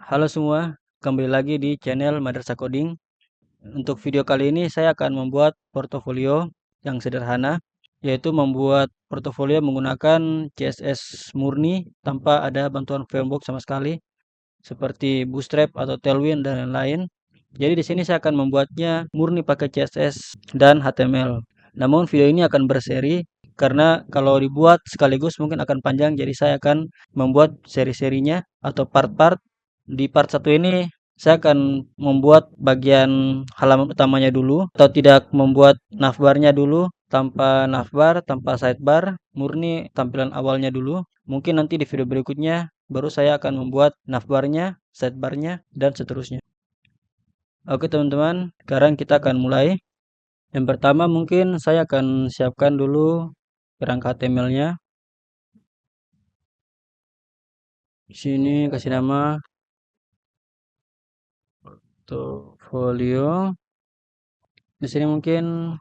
Halo semua, kembali lagi di channel Madrasah Coding. Untuk video kali ini saya akan membuat portofolio yang sederhana, yaitu membuat portofolio menggunakan CSS murni tanpa ada bantuan framework sama sekali, seperti Bootstrap atau Tailwind dan lain-lain. Jadi di sini saya akan membuatnya murni pakai CSS dan HTML. Namun video ini akan berseri karena kalau dibuat sekaligus mungkin akan panjang, jadi saya akan membuat seri-serinya atau part-part. Di part 1 ini saya akan membuat bagian halaman utamanya dulu, atau tidak membuat navbarnya dulu, tanpa navbar, tanpa sidebar, murni tampilan awalnya dulu. Mungkin nanti di video berikutnya baru saya akan membuat navbarnya, sidebarnya, dan seterusnya. Oke teman-teman, sekarang kita akan mulai. Yang pertama mungkin saya akan siapkan dulu kerangka HTML-nya. Di sini kasih nama portfolio. Di sini mungkin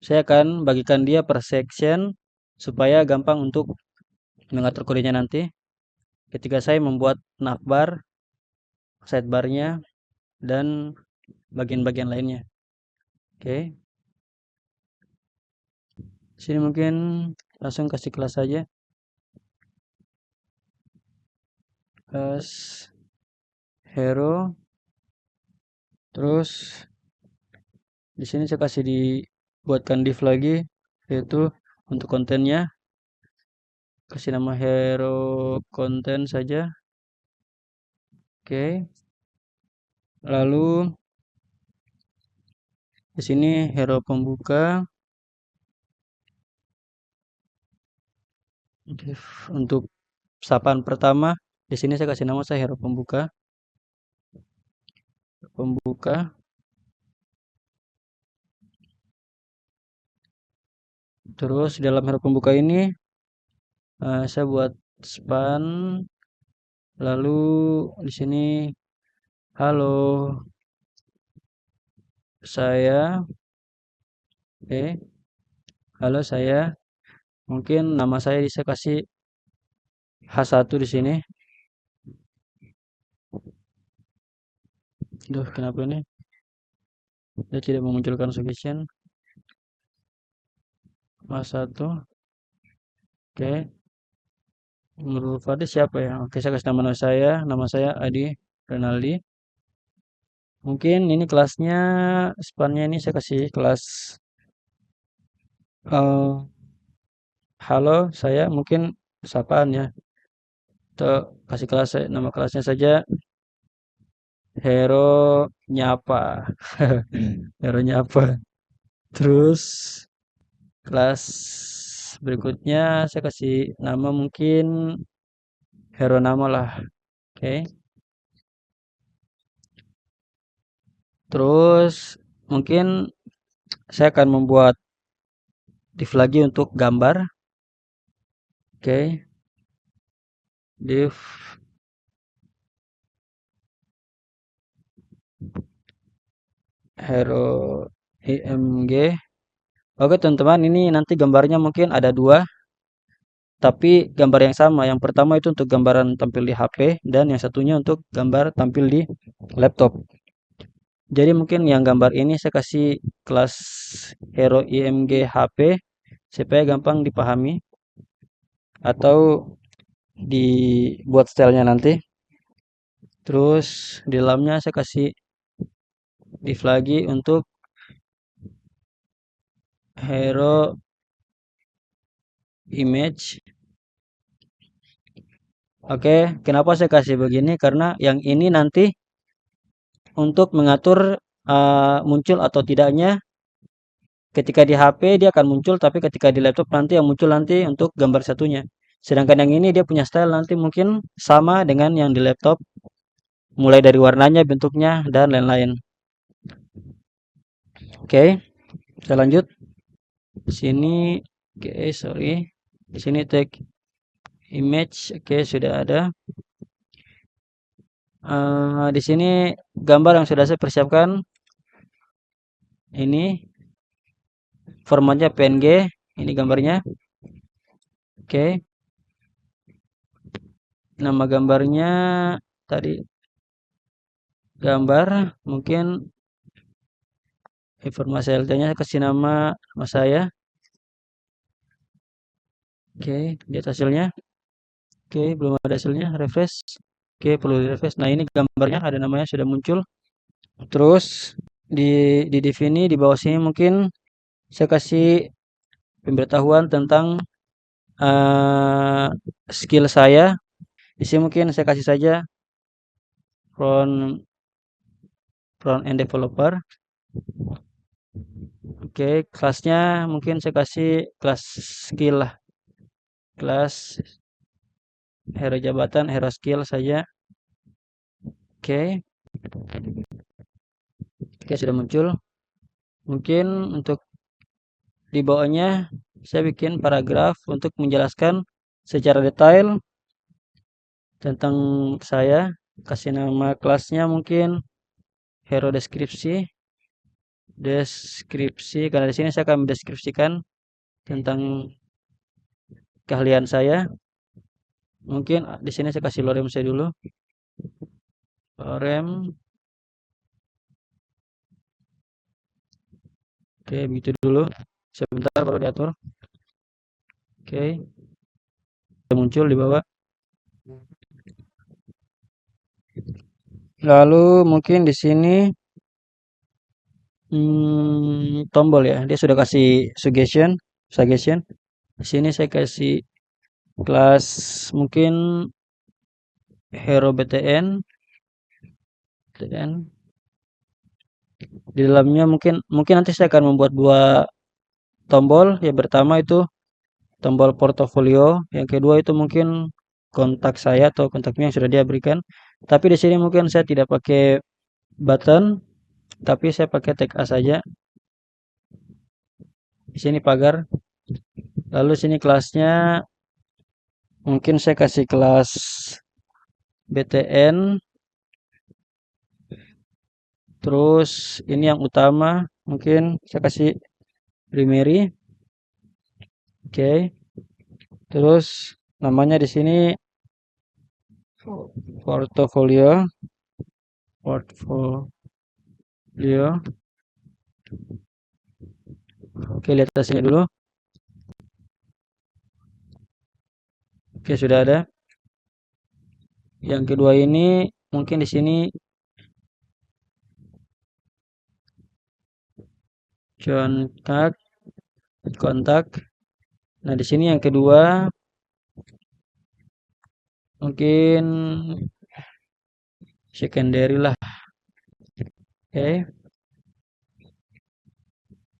saya akan bagikan dia per section supaya gampang untuk mengatur kodenya nanti ketika saya membuat navbar, sidebarnya, dan bagian-bagian lainnya. Oke. Di sini mungkin langsung kasih kelas saja. Kelas hero. Terus di sini saya kasih dibuatkan div lagi, yaitu untuk kontennya kasih nama hero konten saja. Oke. Lalu di sini hero pembuka. Div untuk sapaan pertama, di sini saya kasih nama saya hero pembuka. Pembuka. Terus di dalam hero pembuka ini saya buat span. Lalu di sini halo saya. Oke. Halo saya. Mungkin nama saya bisa kasih H1 di sini. Duh, kenapa ini? Dia tidak memunculkan suggestion. H1. Oke. Menurut Fadli siapa ya? Oke, saya kasih nama saya. Nama saya Adi Renaldi. Mungkin ini kelasnya, spannya ini saya kasih kelas halo saya, mungkin sapaan ya. Atau kasih kelas nama kelasnya saja hero nyapa. Hero nyapa. Terus kelas berikutnya saya kasih nama mungkin hero nama lah. Oke. Terus mungkin saya akan membuat div lagi untuk gambar. Oke. Div hero img. Oke teman-teman, ini nanti gambarnya mungkin ada dua, tapi gambar yang sama. Yang pertama itu untuk gambaran tampil di HP, dan yang satunya untuk gambar tampil di laptop. Jadi mungkin yang gambar ini saya kasih kelas hero img HP supaya gampang dipahami atau dibuat stylenya nanti. Terus di dalamnya saya kasih div lagi untuk hero image. Oke, kenapa saya kasih begini? Karena yang ini nanti untuk mengatur muncul atau tidaknya ketika di HP dia akan muncul, tapi ketika di laptop nanti yang muncul nanti untuk gambar satunya. Sedangkan yang ini dia punya style nanti mungkin sama dengan yang di laptop, mulai dari warnanya, bentuknya, dan lain-lain. Oke, kita lanjut. Di sini, oke, sorry. Di sini tag image, oke, sudah ada. Di sini gambar yang sudah saya persiapkan. Ini formatnya PNG. Ini gambarnya. Oke. Nama gambarnya tadi gambar, mungkin informasi LT-nya kasih nama saya. Oke, lihat hasilnya. Oke, belum ada hasilnya, refresh. Oke, perlu di refresh. Nah, ini gambarnya ada namanya sudah muncul. Terus di div ini di bawah sini mungkin saya kasih pemberitahuan tentang skill saya. Di sini mungkin saya kasih saja front front end developer. Oke, kelasnya mungkin saya kasih kelas skill lah. Kelas hero jabatan, hero skill saja. Oke. Oke, sudah muncul. Mungkin untuk di bawahnya saya bikin paragraf untuk menjelaskan secara detail tentang saya. Kasih nama kelasnya mungkin hero deskripsi karena di sini saya akan mendeskripsikan tentang keahlian saya. Mungkin di sini saya kasih lorem saya dulu. Lorem. Oke, begitu dulu. Sebentar baru diatur. Oke. Sudah muncul di bawah. Lalu mungkin di sini tombol ya. Dia sudah kasih suggestion. Di sini saya kasih kelas mungkin hero BTN. Di dalamnya mungkin nanti saya akan membuat dua tombol. Yang pertama itu tombol portofolio, yang kedua itu mungkin kontak saya atau kontaknya yang sudah dia berikan. Tapi di sini mungkin saya tidak pakai button, tapi saya pakai tag A saja. Di sini pagar. Lalu sini kelasnya mungkin saya kasih kelas BTN. Terus ini yang utama mungkin saya kasih primary. Oke. Terus namanya di sini portfolio. Oke, lihat hasilnya dulu. Oke, sudah ada. Yang kedua ini mungkin di sini kontak. Nah, di sini yang kedua mungkin secondary lah. Oke.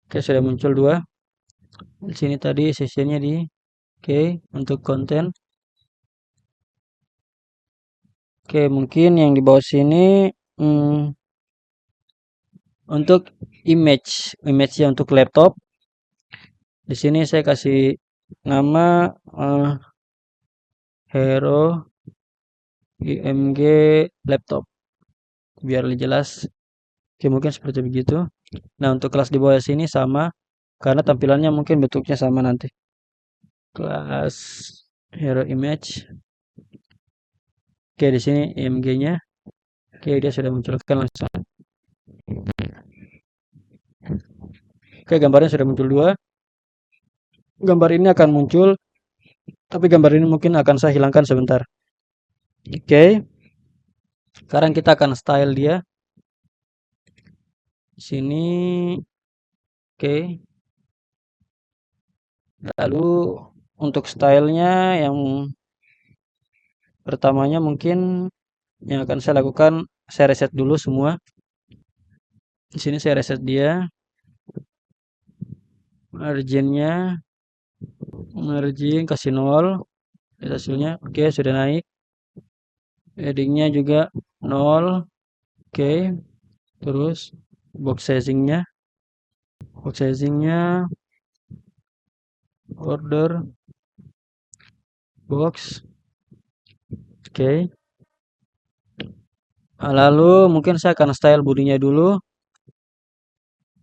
Oke, sudah muncul dua. Di sini tadi sesinya di oke, untuk konten. Oke, mungkin yang di bawah sini untuk image untuk laptop. Di sini saya kasih nama Hero IMG laptop biar lebih jelas. Oke, mungkin seperti begitu. Nah, untuk kelas di bawah sini sama karena tampilannya mungkin bentuknya sama nanti. Kelas Hero Image. Oke, di sini IMG-nya. Oke, dia sudah munculkan langsung. Oke, gambarnya sudah muncul dua. Gambar ini akan muncul, tapi gambar ini mungkin akan saya hilangkan sebentar. Oke. Sekarang kita akan style dia. Di sini. Oke. Lalu untuk stylenya yang pertamanya mungkin yang akan saya lakukan, saya reset dulu semua. Di sini saya reset dia. Margin kasih 0. Lihat hasilnya. Oke, sudah naik. Headingnya juga 0. Oke. Terus box sizingnya order box. Oke. Lalu mungkin saya akan style bodinya dulu.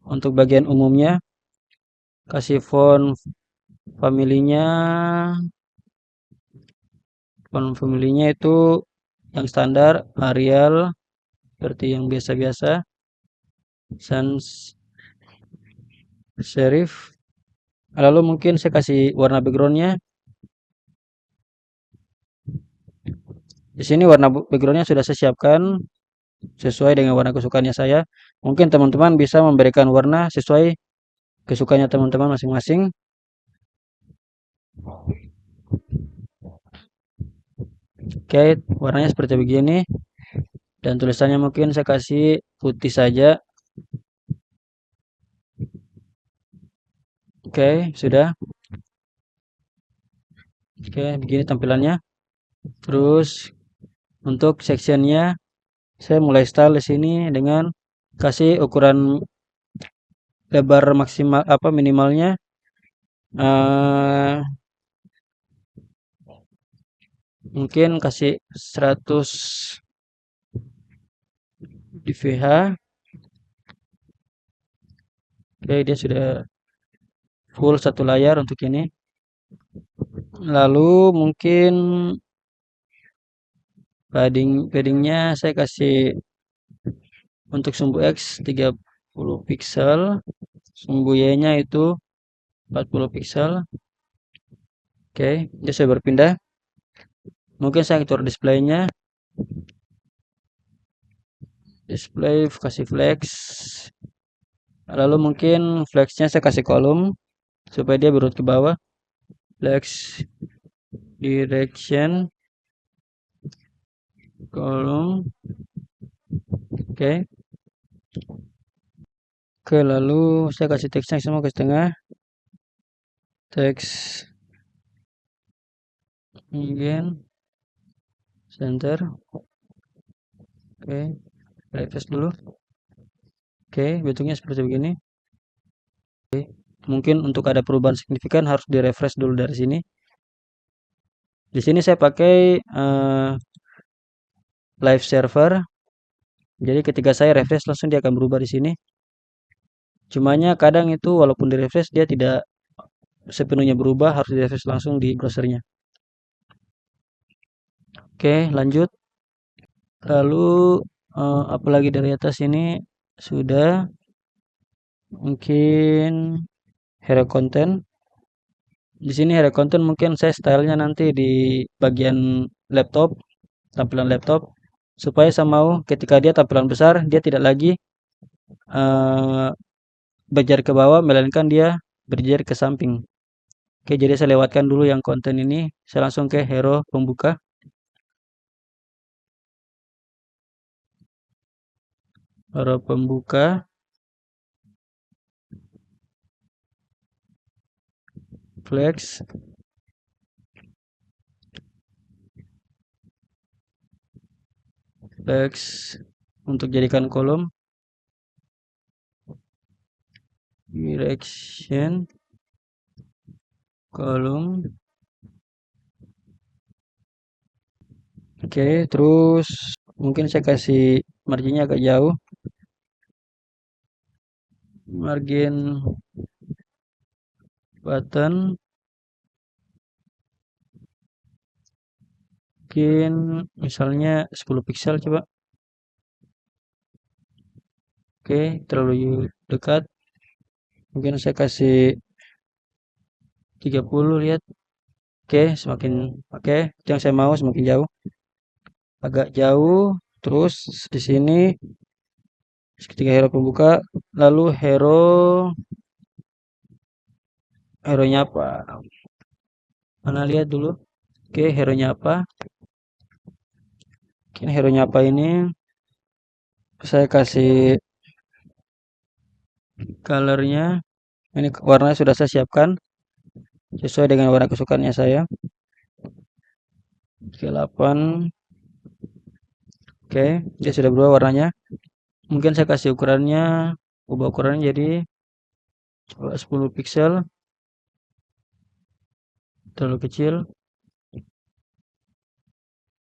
Untuk bagian umumnya kasih font family-nya itu yang standar Arial. seperti yang biasa-biasa, sans serif. Lalu mungkin saya kasih warna backgroundnya. Di sini warna backgroundnya sudah saya siapkan sesuai dengan warna kesukaannya saya. Mungkin teman-teman bisa memberikan warna sesuai kesukaannya teman-teman masing-masing. Oke, warnanya seperti begini. Dan tulisannya mungkin saya kasih putih saja. Oke, sudah. Oke, begini tampilannya. Terus untuk sectionnya saya mulai style di sini dengan kasih ukuran lebar maksimal apa minimalnya eh mungkin kasih 100 dph. Oke, dia sudah full satu layar untuk ini. Lalu mungkin paddingnya saya kasih untuk sumbu X 30 pixel, sumbu Y-nya itu 40 pixel. Oke, dia sudah berpindah. Mungkin saya atur displaynya. Display kasih flex. Lalu mungkin flexnya saya kasih kolom supaya dia berurut ke bawah. Flex direction kolom. Oke. Oke, lalu saya kasih teksnya semua ke tengah. Teks mungkin center. Oke, refresh dulu. Oke, bentuknya seperti begini. Oke, mungkin untuk ada perubahan signifikan harus di refresh dulu dari sini. Di sini saya pakai live server. Jadi ketika saya refresh langsung dia akan berubah di sini. Cumanya kadang itu walaupun di refresh dia tidak sepenuhnya berubah, harus di refresh langsung di browsernya. Oke, lanjut. Lalu apalagi dari atas ini sudah mungkin hero content. Di sini hero content mungkin saya stylenya nanti di bagian laptop, tampilan laptop, supaya saya mau ketika dia tampilan besar dia tidak lagi uh, berjejer ke bawah, melainkan dia berjejer ke samping. Oke, jadi saya lewatkan dulu yang konten ini, saya langsung ke hero pembuka. Hero pembuka. Flex. Flex untuk jadikan kolom. Direction kolom. Oke, terus mungkin saya kasih marginnya agak jauh. Margin button mungkin misalnya 10 pixel coba. Oke, terlalu dekat. Mungkin saya kasih 30, lihat. Oke, semakin oke, yang saya mau semakin jauh. Agak jauh. Terus di sini ketika hero pembuka, lalu hero-nya apa? Mana lihat dulu. Oke, hero-nya apa? Mungkin hero-nya apa ini? Saya kasih colornya. Ini warnanya sudah saya siapkan sesuai dengan warna kesukaannya saya. Oke, 8. Oke, dia sudah berubah warnanya. Mungkin saya kasih ukurannya, ubah ukurannya jadi coba 10 pixel. Terlalu kecil.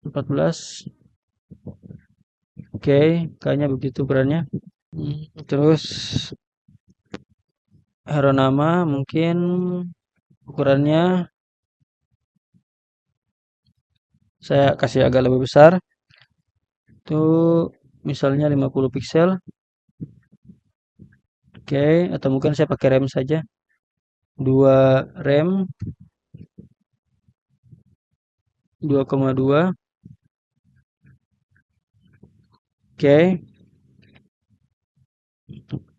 14. Oke, kayaknya begitu ukurannya. Terus hero nama mungkin ukurannya saya kasih agak lebih besar. Itu misalnya 50 pixel. Oke, atau mungkin saya pakai RAM saja. 2 RAM 2,2. Oke,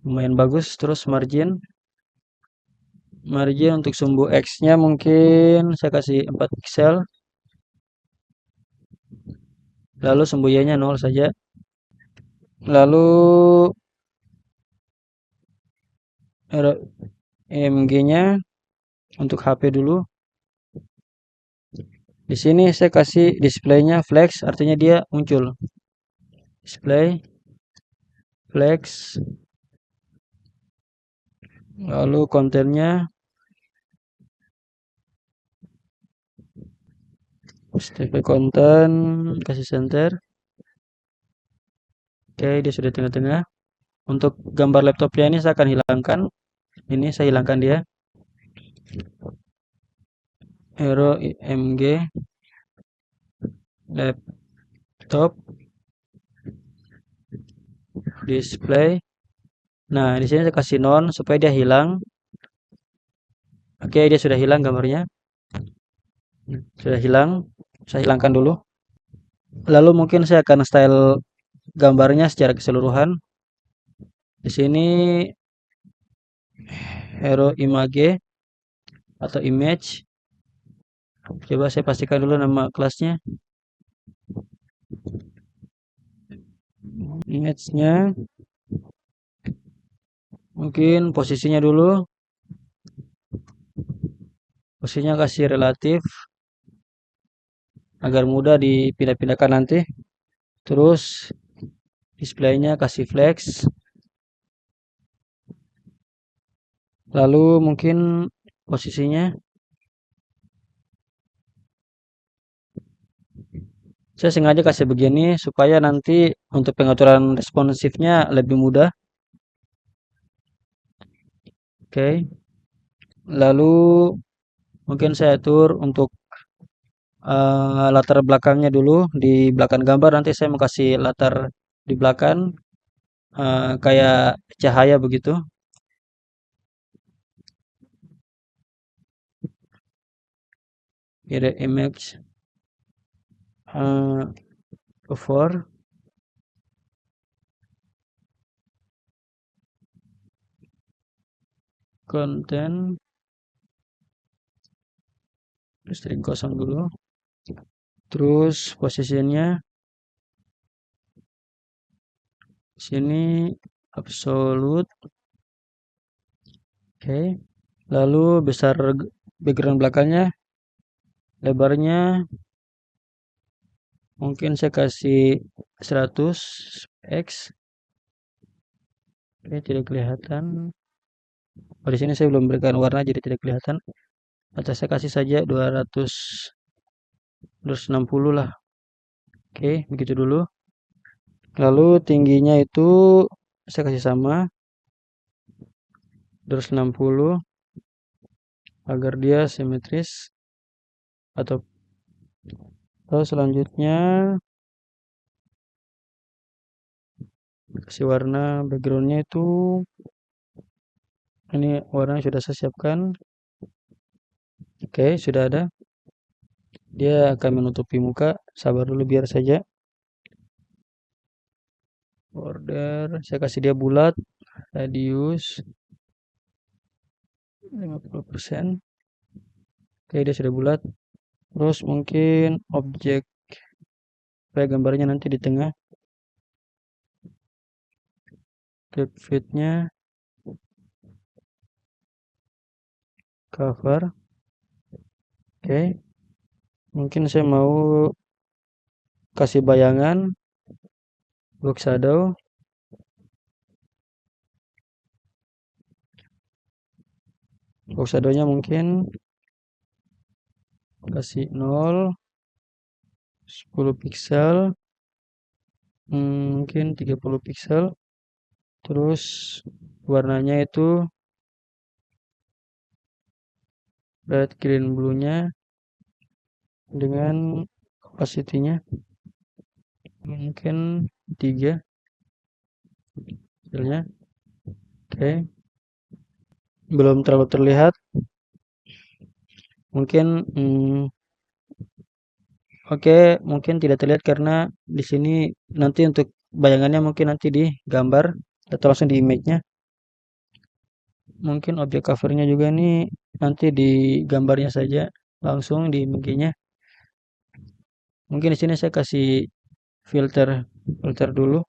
lumayan bagus. Terus margin untuk sumbu X-nya mungkin saya kasih 4 pixel. Lalu sumbu Y-nya 0 saja. Lalu EMG-nya untuk HP dulu. Di sini saya kasih displaynya flex, artinya dia muncul. Display flex. Lalu kontennya stp konten, kasih center. Oke, dia sudah tengah-tengah. Untuk gambar laptopnya ini saya akan hilangkan. Ini saya hilangkan dia. Hero IMG laptop display. Nah, di sini saya kasih non supaya dia hilang. Oke, dia sudah hilang gambarnya. Sudah hilang. Saya hilangkan dulu. Lalu mungkin saya akan style gambarnya secara keseluruhan. Di sini hero image atau image. Coba saya pastikan dulu nama kelasnya. Image-nya mungkin posisinya dulu. Posisinya kasih relatif agar mudah dipindah-pindahkan nanti. Terus displaynya kasih flex. Lalu mungkin posisinya saya sengaja kasih begini supaya nanti untuk pengaturan responsifnya lebih mudah. Oke. Lalu mungkin saya atur untuk latar belakangnya dulu. Di belakang gambar nanti saya mau kasih latar di belakang kayak cahaya begitu. Kira image cover konten string kosong dulu. Terus posisinya sini absolute. Oke. Lalu besar background belakangnya, lebarnya mungkin saya kasih 100 x. Oke, tidak kelihatan. Oh, di sini saya belum berikan warna jadi tidak kelihatan. Atau saya kasih saja 260 lah. Oke, begitu dulu. Lalu tingginya itu saya kasih sama 260 agar dia simetris. Atau selanjutnya kasih warna backgroundnya itu ini warna sudah saya siapkan. Oke, sudah ada. Dia akan menutupi muka. Sabar dulu biar saja. Border, saya kasih dia bulat. Radius 50%. Oke, dia sudah bulat. Terus mungkin objek supaya gambarnya nanti di tengah. Clip fitnya cover. Oke. Mungkin saya mau kasih bayangan block shadow. Block shadow-nya mungkin kasih 0 10 pixel. Mungkin 30 pixel. Terus warnanya itu red green blue-nya dengan opacity-nya mungkin 3. hasilnya. Oke, belum terlalu terlihat. Mungkin oke, mungkin tidak terlihat karena di sini nanti untuk bayangannya mungkin nanti di gambar atau langsung di image-nya. Mungkin objek covernya juga ini nanti di gambarnya saja langsung di image-nya. Mungkin di sini saya kasih filter filter dulu.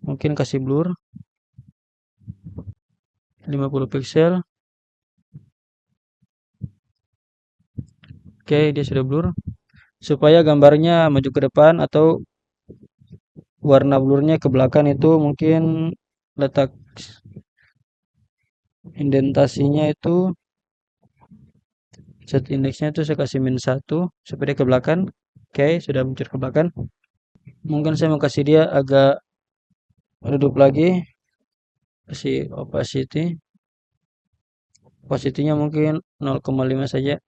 Mungkin kasih blur 50 pixel. Oke, dia sudah blur. Supaya gambarnya maju ke depan atau warna blurnya ke belakang itu mungkin letak indentasinya itu set indeksnya itu saya kasih -1 supaya dia ke belakang. Oke, sudah muncul ke belakang. Mungkin saya mau kasih dia agak redup lagi, kasih opacity-nya mungkin 0,5 saja.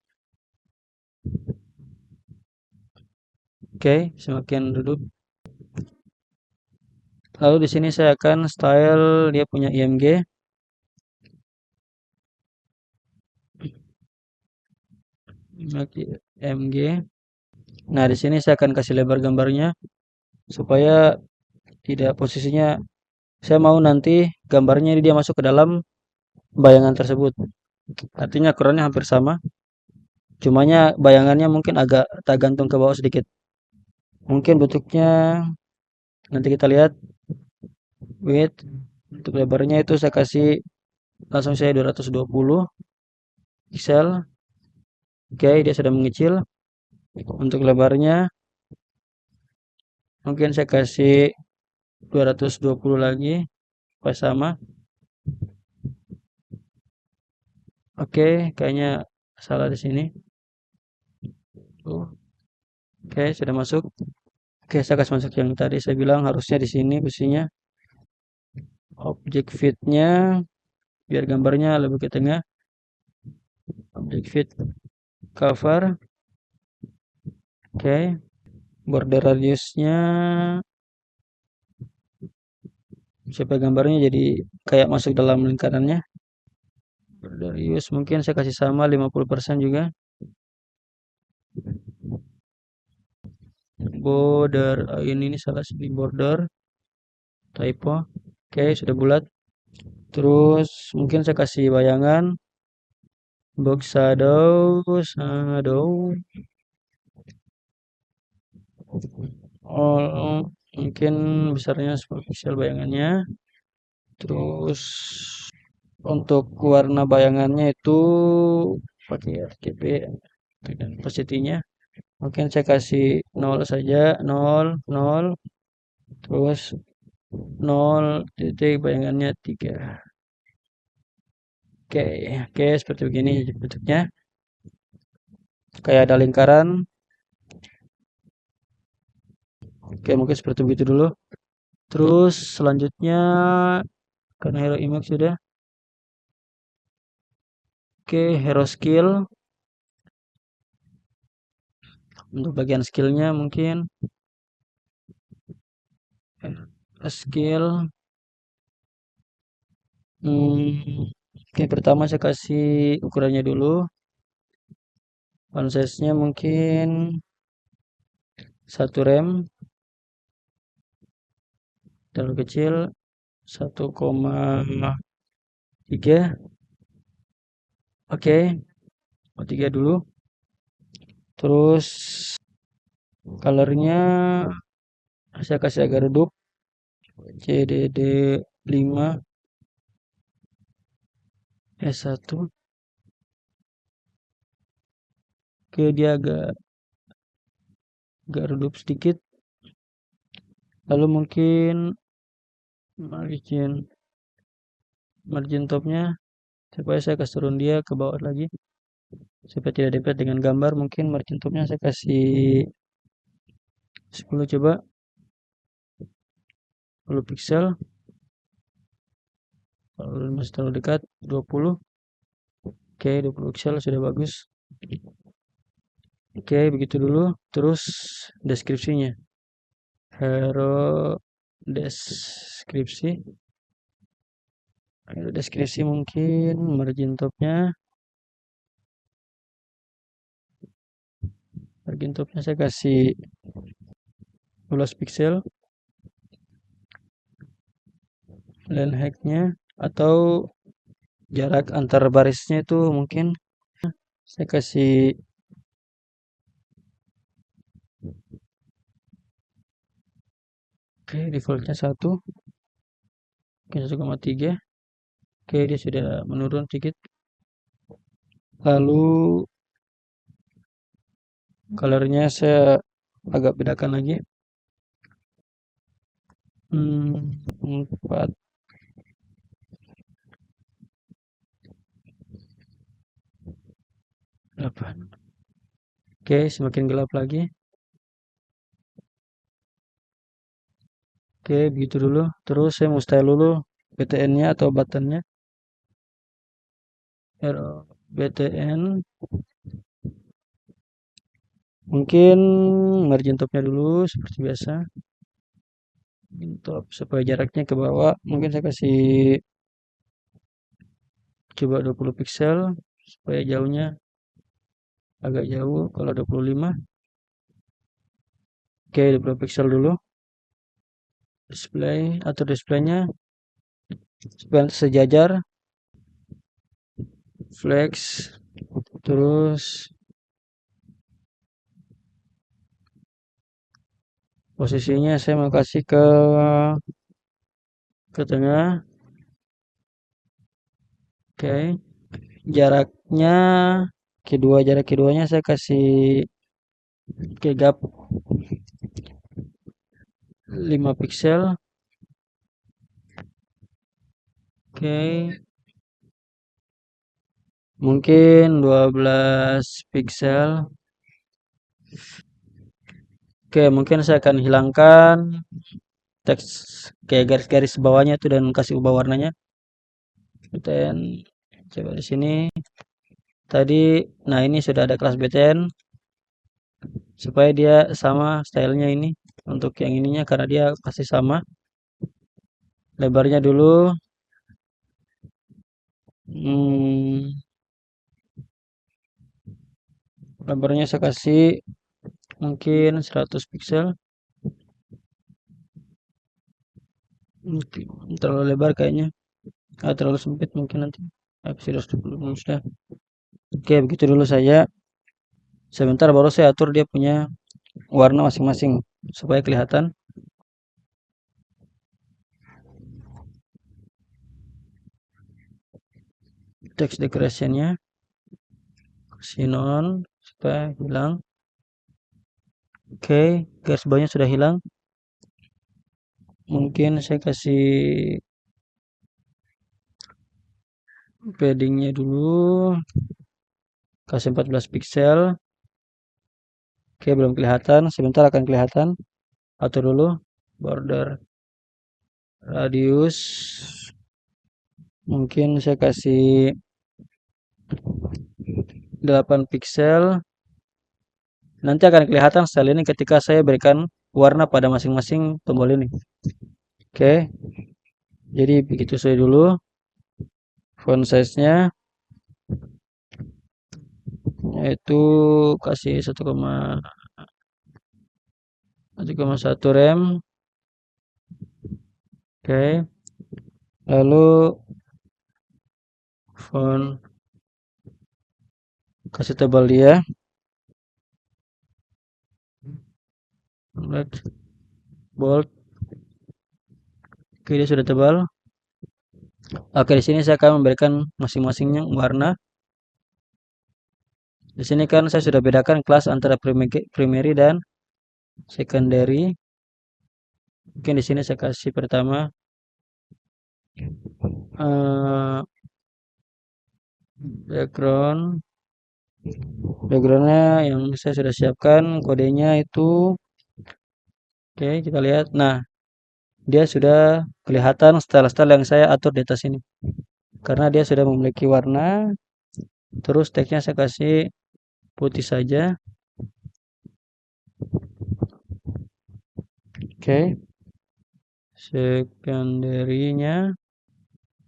Oke, semakin redup. Lalu di sini saya akan style dia punya IMG. IMG. Nah, di sini saya akan kasih lebar gambarnya supaya tidak posisinya, saya mau nanti gambarnya dia masuk ke dalam bayangan tersebut. Artinya ukurannya hampir sama. Cumanya bayangannya mungkin agak tak gantung ke bawah sedikit. Mungkin bentuknya nanti kita lihat width untuk lebarnya itu saya kasih langsung saya 220 pixel. Oke, dia sudah mengecil. Untuk lebarnya mungkin saya kasih 220 lagi supaya sama. Oke, kayaknya salah di sini. Oke, sudah masuk. Oke, saya kasih masuk yang tadi saya bilang harusnya di sini posisinya. Object fit-nya biar gambarnya lebih ke tengah. Object fit cover. Oke, border radiusnya supaya gambarnya jadi kayak masuk dalam lingkarannya. Border radius mungkin saya kasih sama 50% juga. Border ini salah di border typo. Oke, sudah bulat. Terus mungkin saya kasih bayangan box shadow. Oh, mungkin besarnya 10 pixel bayangannya. Terus untuk warna bayangannya itu pakai RGB dan opacity-nya. Mungkin saya kasih 0 saja, 0, 0. Terus 0 titik bayangannya 3. Oke, oke seperti begini bentuknya. Kayak ada lingkaran. Oke, mungkin seperti begitu dulu. Terus selanjutnya karena hero image sudah. Oke, hero skill. Untuk bagian skillnya mungkin skill. Oke, pertama saya kasih ukurannya dulu. Font size-nya mungkin 1 rem. Terlalu kecil. 1,3. Oke, 3 dulu. Terus colornya saya kasih agak redup. CDD 5 S1. Oke, dia agak redup sedikit. Lalu mungkin margin topnya supaya saya kasih turun dia ke bawah lagi supaya tidak dempet dengan gambar. Mungkin margin topnya saya kasih 10 coba, 10 pixel. Kalau masih terlalu dekat 20. Oke, 20 pixel sudah bagus. Oke, begitu dulu. Terus deskripsinya hero deskripsi. Deskripsi mungkin margin topnya saya kasih 12 pixel. Line height-nya atau jarak antar barisnya itu mungkin saya kasih defaultnya 1, mungkin 1,3. Dia sudah menurun sedikit. Lalu colornya saya agak bedakan lagi. 4. Semakin gelap lagi. Begitu dulu. Terus saya mau style dulu BTN-nya atau button-nya. BTN. Mungkin margin topnya dulu seperti biasa. Top supaya jaraknya ke bawah. Mungkin saya kasih coba 20 pixel supaya jauhnya agak jauh. Kalau 25. 20 pixel dulu. Atur displaynya supaya sejajar. Flex. Terus posisinya saya mau kasih ke tengah. Jaraknya jarak keduanya saya kasih gap 5 pixel. Mungkin 12 pixel. Mungkin saya akan hilangkan teks kayak garis-garis bawahnya itu dan kasih ubah warnanya. BTN coba di sini. Tadi ini sudah ada kelas BTN supaya dia sama stylenya ini untuk yang ininya karena dia pasti sama. Lebarnya dulu lebarnya saya kasih mungkin 100 pixel. Terlalu lebar kayaknya. Terlalu sempit mungkin nanti. Sudah. Begitu dulu saya. Sebentar baru saya atur dia punya warna masing-masing supaya kelihatan. Text decoration-nya kasih non supaya hilang. Garis bawahnya sudah hilang. Mungkin saya kasih paddingnya dulu, kasih 14 pixel. Belum kelihatan, sebentar akan kelihatan. Atur dulu border radius, mungkin saya kasih 8 pixel. Nanti akan kelihatan style ini ketika saya berikan warna pada masing-masing tombol ini. Jadi begitu saya dulu. Font size-nya yaitu kasih 1,1 rem. Lalu font kasih tebal dia. Bold. Dia sudah tebal. Di sini saya akan memberikan masing-masingnya warna. Di sini kan saya sudah bedakan kelas antara primary dan secondary. Mungkin di sini saya kasih pertama backgroundnya yang saya sudah siapkan kodenya itu. Kita lihat. Nah, dia sudah kelihatan style-style yang saya atur di atas ini karena dia sudah memiliki warna. Terus teksnya saya kasih putih saja. secondary-nya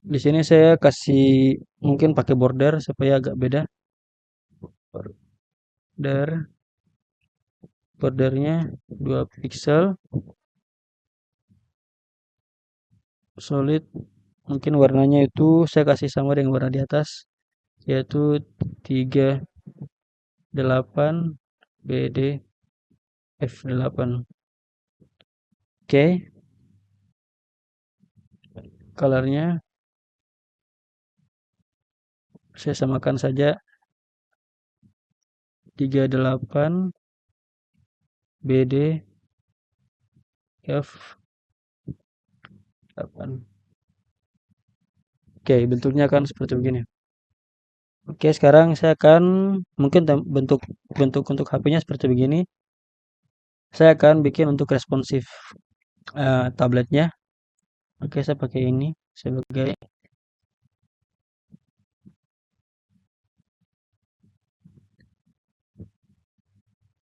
di sini saya kasih mungkin pakai border supaya agak beda. Bordernya 2 pixel. Solid mungkin warnanya itu saya kasih sama dengan warna di atas, yaitu 38 BD F8. Oke, colornya saya samakan saja 38 BD F8. Oke, bentuknya akan seperti begini. Oke, sekarang saya akan mungkin bentuk untuk HP-nya seperti begini. Saya akan bikin untuk responsif tabletnya. Oke, saya pakai ini sebagai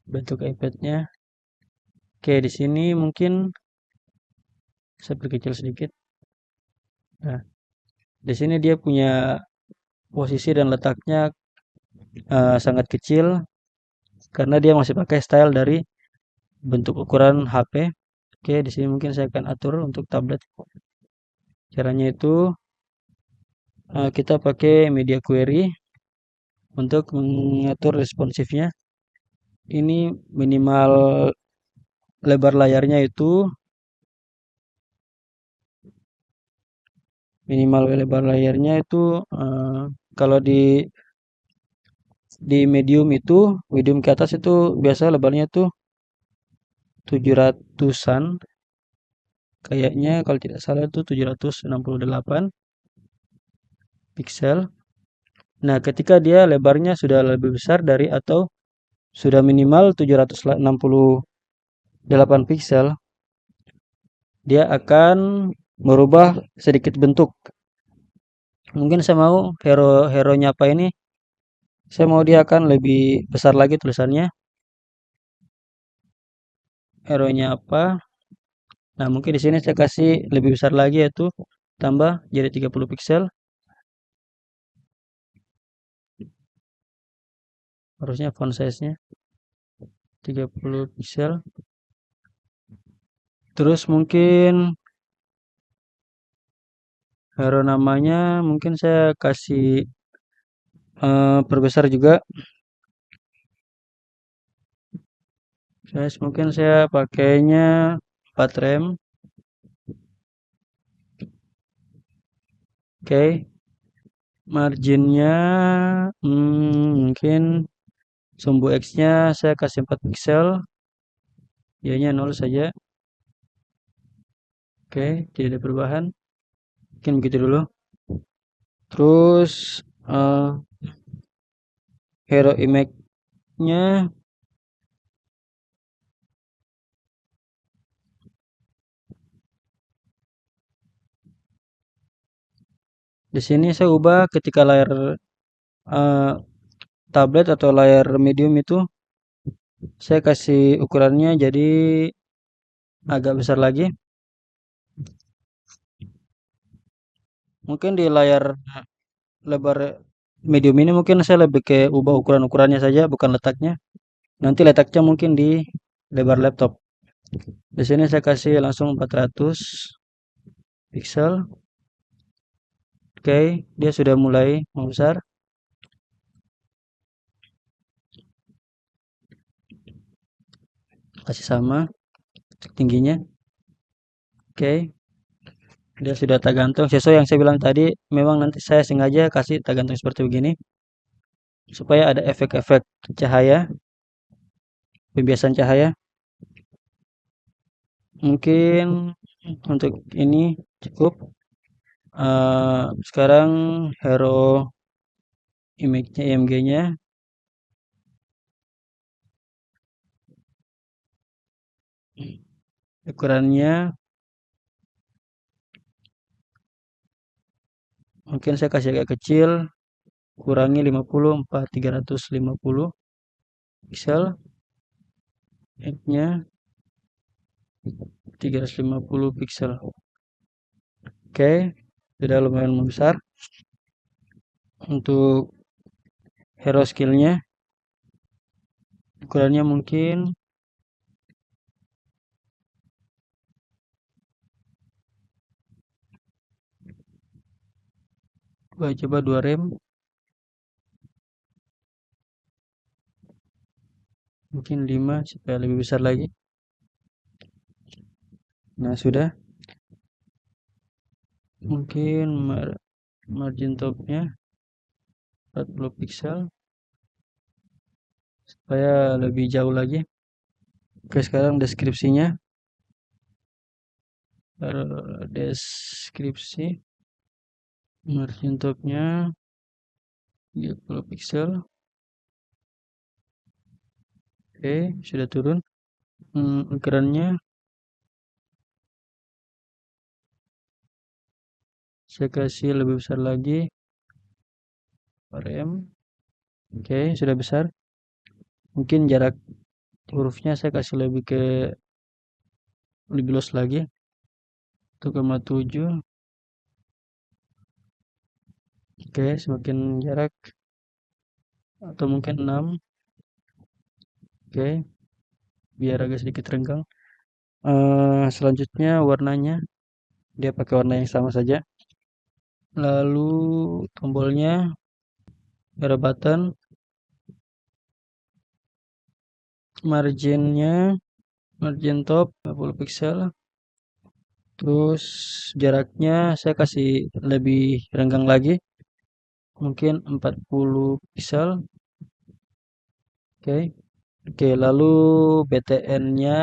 bentuk iPad-nya. Oke, di sini mungkin saya perkecil sedikit. Nah, di sini dia punya posisi dan letaknya sangat kecil karena dia masih pakai style dari bentuk ukuran HP. Oke, di sini mungkin saya akan atur untuk tablet. Caranya itu kita pakai media query untuk mengatur responsifnya. Ini minimal lebar layarnya itu kalau di medium ke atas itu biasa lebarnya tuh 700-an. Kayaknya kalau tidak salah itu 768 pixel. Nah, ketika dia lebarnya sudah lebih besar dari atau sudah minimal 768 pixel, dia akan merubah sedikit bentuk. Mungkin saya mau hero-nya apa ini? Saya mau dia akan lebih besar lagi tulisannya. Hero-nya apa? Nah, mungkin di sini saya kasih lebih besar lagi, yaitu tambah jadi 30 pixel. Harusnya font size-nya 30 pixel. Terus mungkin hero namanya mungkin saya kasih perbesar juga. Mungkin saya pakainya 4 rem. Oke. Marginnya mungkin sumbu X-nya saya kasih 4 pixel. Y-nya 0 saja. Oke, tidak ada perubahan. Mungkin begitu dulu. Terus hero image-nya di sini saya ubah ketika layar tablet atau layar medium itu saya kasih ukurannya jadi agak besar lagi. Mungkin di layar lebar medium ini mungkin saya lebih ke ubah ukuran-ukurannya saja, bukan letaknya. Nanti letaknya mungkin di lebar laptop. Di sini saya kasih langsung 400 pixel. Oke, dia sudah mulai membesar. Kasih sama tingginya. Oke, dia sudah tergantung sesuai yang saya bilang tadi. Memang nanti saya sengaja kasih tergantung seperti begini supaya ada efek-efek cahaya, pembiasan cahaya. Mungkin untuk ini cukup. Sekarang hero image-nya, IMG-nya ukurannya mungkin saya kasih agak kecil, kurangi 50 350 pixel, X-nya 350 pixel. Oke, sudah lumayan membesar. Untuk hero skillnya, ukurannya mungkin coba 2 rem, mungkin 5 supaya lebih besar lagi. Nah, sudah. Mungkin margin topnya 40 pixel supaya lebih jauh lagi. Oke, sekarang deskripsinya. Deskripsi margin topnya 30 pixel. Oke, sudah turun. Ukurannya saya kasih lebih besar lagi. Rem. Oke, sudah besar. Mungkin jarak hurufnya saya kasih lebih luas lagi. 1,7. Oke, semakin jarak atau mungkin 6. Oke, biar agak sedikit renggang. Selanjutnya warnanya dia pakai warna yang sama saja. Lalu tombolnya arrow button, margin top 50 pixel. Terus jaraknya saya kasih lebih renggang lagi, mungkin 40 pixel. Oke. Oke, lalu BTN-nya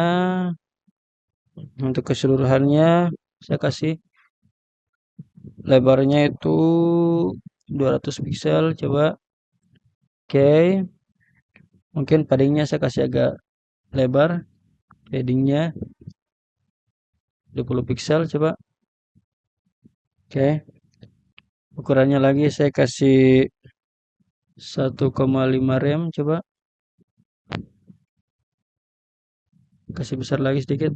untuk keseluruhannya saya kasih lebarnya itu 200 pixel coba. Oke, mungkin paddingnya saya kasih agak lebar, paddingnya 20 pixel coba. Oke, ukurannya lagi saya kasih 1,5 rem coba, kasih besar lagi sedikit.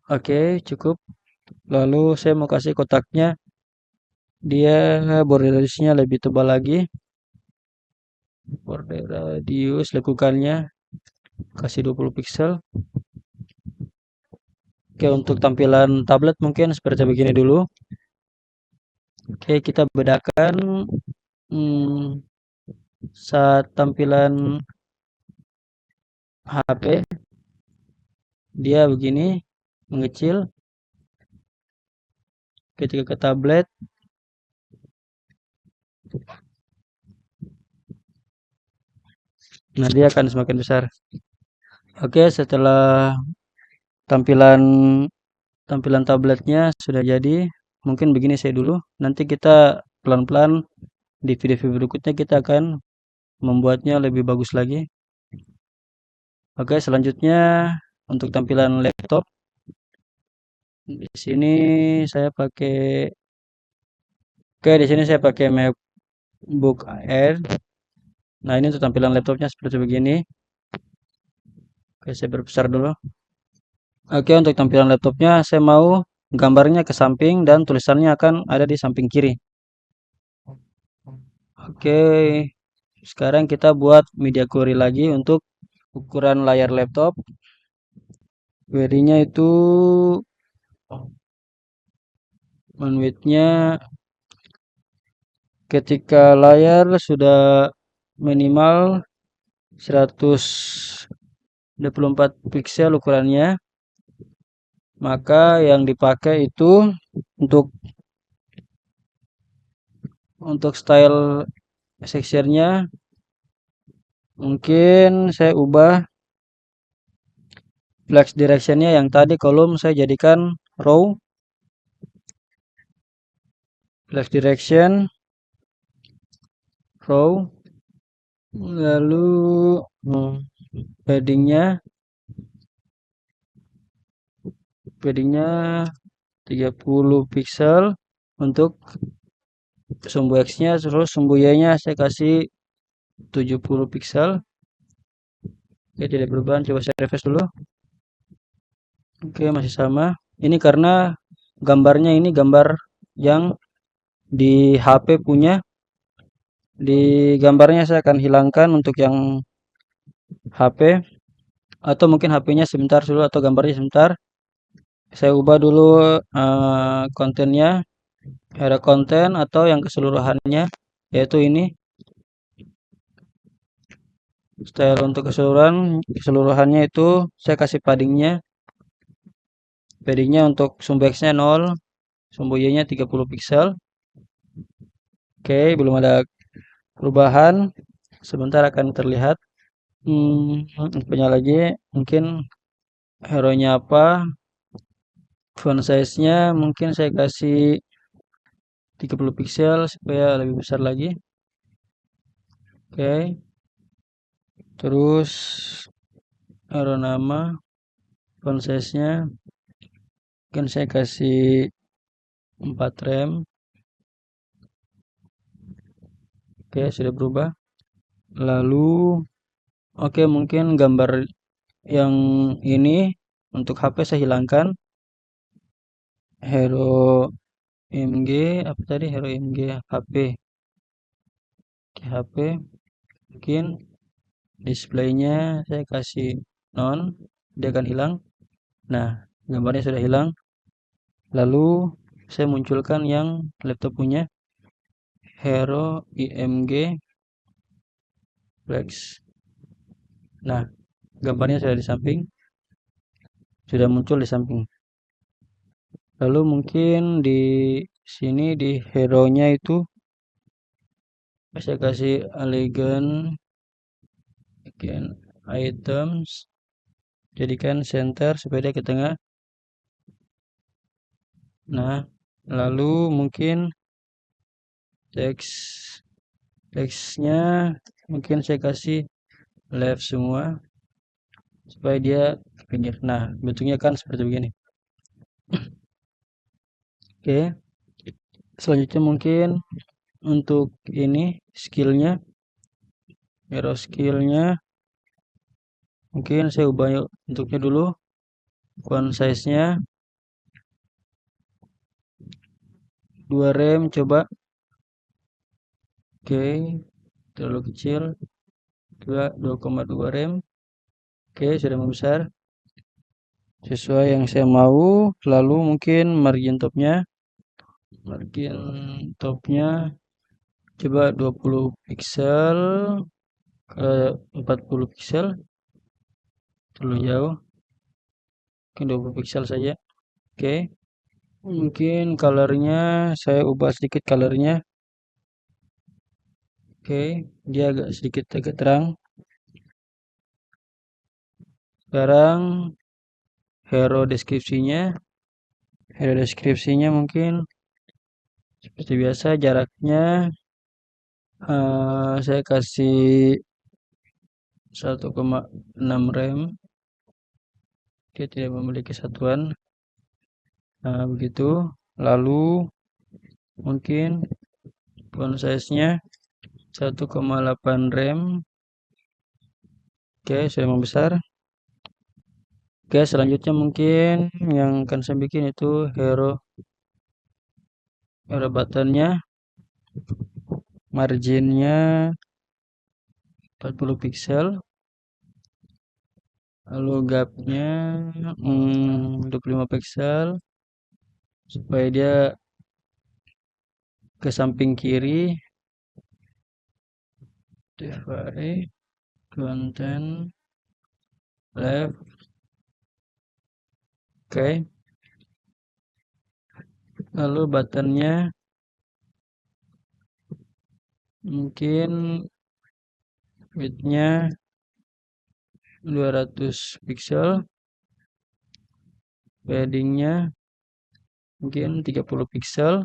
Oke, cukup. Lalu saya mau kasih kotaknya, dia border radiusnya lebih tebal lagi. Border radius lekukannya kasih 20 pixel. Oke, untuk tampilan tablet mungkin seperti begini dulu. Oke, kita bedakan saat tampilan HP dia begini mengecil, ketika ke tablet nah dia akan semakin besar. Oke, setelah tampilan tabletnya sudah jadi, mungkin begini saya dulu. Nanti kita pelan-pelan di video-video berikutnya kita akan membuatnya lebih bagus lagi. Oke, selanjutnya untuk tampilan laptop. Di sini saya pakai MacBook Air. Nah, ini untuk tampilan laptopnya seperti begini. Oke, saya berbesar dulu. Oke, untuk tampilan laptopnya saya mau gambarnya ke samping dan tulisannya akan ada di samping kiri. Oke, sekarang kita buat media query lagi untuk ukuran layar laptop. Query-nya itu bandwidth-nya ketika layar sudah minimal 124 pixel ukurannya, maka yang dipakai itu untuk style texture-nya mungkin saya ubah flex direction-nya yang tadi kolom saya jadikan row. Flex direction row. Lalu paddingnya 30 pixel untuk sumbu X-nya, terus sumbu Y-nya saya kasih 70 pixel. Oke, tidak berubah. Coba saya refresh dulu. Oke, masih sama. Ini karena gambarnya ini gambar yang di HP punya. Di gambarnya saya akan hilangkan untuk yang HP, atau mungkin HP-nya sebentar dulu atau gambarnya sebentar. Saya ubah dulu kontennya, ada konten atau yang keseluruhannya, yaitu ini. Style untuk keseluruhannya itu saya kasih paddingnya. Paddingnya untuk sumbu X-nya 0, sumbu Y-nya 30 pixel. Oke, belum ada perubahan. Sebentar akan terlihat. Apanya lagi? Mungkin hero-nya apa? Font size-nya mungkin saya kasih 30 pixel supaya lebih besar lagi. Oke. Terus hero nama, font size-nya mungkin saya kasih 4 rem. Oke, sudah berubah. Lalu oke, mungkin gambar yang ini untuk HP saya hilangkan. Hero MG apa tadi? Hero MG HP. Oke, HP mungkin displaynya saya kasih non, dia akan hilang. Nah, gambarnya sudah hilang. Lalu saya munculkan yang laptop punya, Hero IMG Flex. Nah, gambarnya sudah di samping, sudah muncul di samping. Lalu mungkin di sini di hero-nya itu saya kasih elegant again items, jadikan center supaya dia ke tengah. Nah, lalu mungkin teksnya mungkin saya kasih left semua supaya dia ke pinggir. Nah, bentuknya kan seperti begini. Oke, selanjutnya mungkin untuk ini skillnya, hero skillnya mungkin saya ubah bentuknya dulu, font size-nya 2 rem coba. Oke, terlalu kecil, 2,2 rem. Oke, sudah membesar sesuai yang saya mau. Lalu mungkin margin topnya coba 20 pixel ke 40 pixel, terlalu jauh, mungkin 20 pixel saja. Oke, mungkin colornya saya ubah sedikit colornya. Oke, dia agak sedikit agak terang. Sekarang hero deskripsinya mungkin seperti biasa, jaraknya saya kasih 1,6 rem. Dia tidak memiliki satuan. Nah, begitu. Lalu mungkin font size-nya 1,8 rem. Oke, sudah membesar. Oke, selanjutnya mungkin yang akan saya bikin itu hero buttonnya, marginnya 40 pixel, lalu gapnya 25 pixel supaya dia ke samping kiri. Divide content left. Oke, lalu buttonnya mungkin widthnya 200 pixel, paddingnya mungkin 30 pixel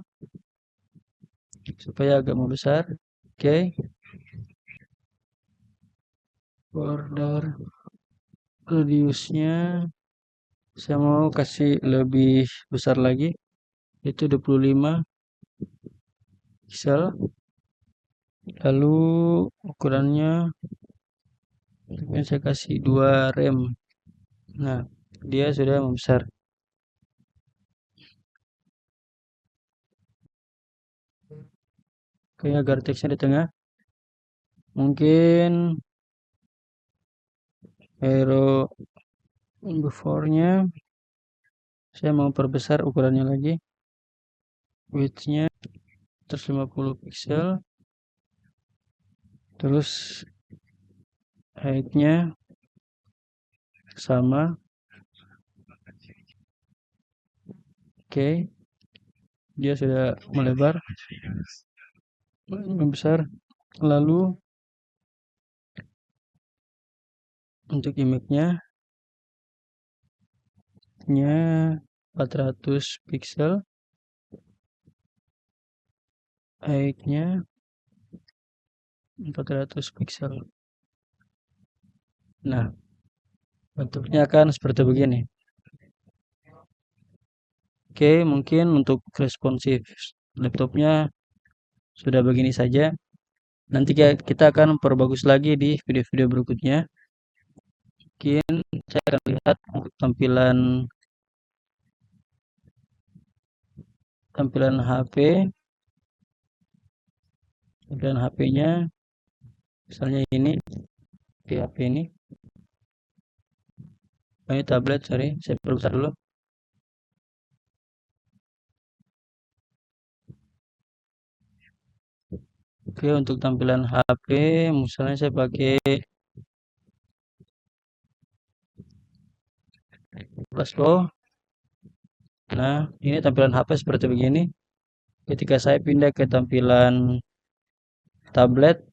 supaya agak membesar. Oke, border radiusnya saya mau kasih lebih besar lagi, itu 25 pixel. Lalu ukurannya mungkin saya kasih 2 rem. Nah, dia sudah membesar. Oke, agar teksnya di tengah. Mungkin arrow before-nya saya mau perbesar ukurannya lagi. Width-nya 150 pixel. Terus height-nya sama. Oke, dia sudah melebar, membesar. Lalu untuk image-nya 400 pixel, height-nya 400 pixel. Nah, bentuknya akan seperti begini. Oke, mungkin untuk responsif laptopnya sudah begini saja. Nanti kita akan perbagus lagi di video-video berikutnya. Mungkin saya akan lihat tampilan HP. Tampilan HP-nya misalnya ini, di HP ini. Oh, ini tablet, sorry, saya perbesar dulu. Oke, untuk tampilan HP, misalnya saya pakai Plus Low. Nah, ini tampilan HP seperti begini. Ketika saya pindah ke tampilan tablet,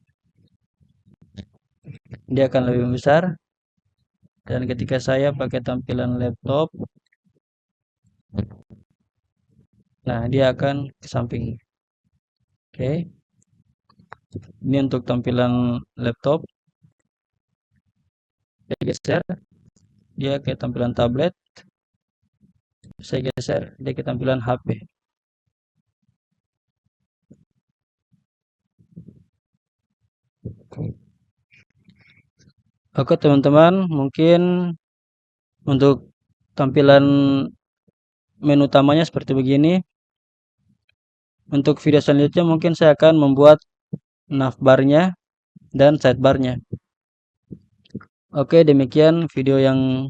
dia akan lebih besar. Dan ketika saya pakai tampilan laptop, nah dia akan ke samping. Oke. Ini untuk tampilan laptop. Saya geser, dia ke tampilan tablet. Saya geser, dia ke tampilan HP. Oke teman-teman, mungkin untuk tampilan menu utamanya seperti begini. Untuk video selanjutnya mungkin saya akan membuat navbarnya dan sidebarnya. Oke, demikian video yang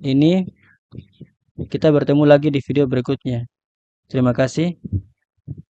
ini. Kita bertemu lagi di video berikutnya. Terima kasih.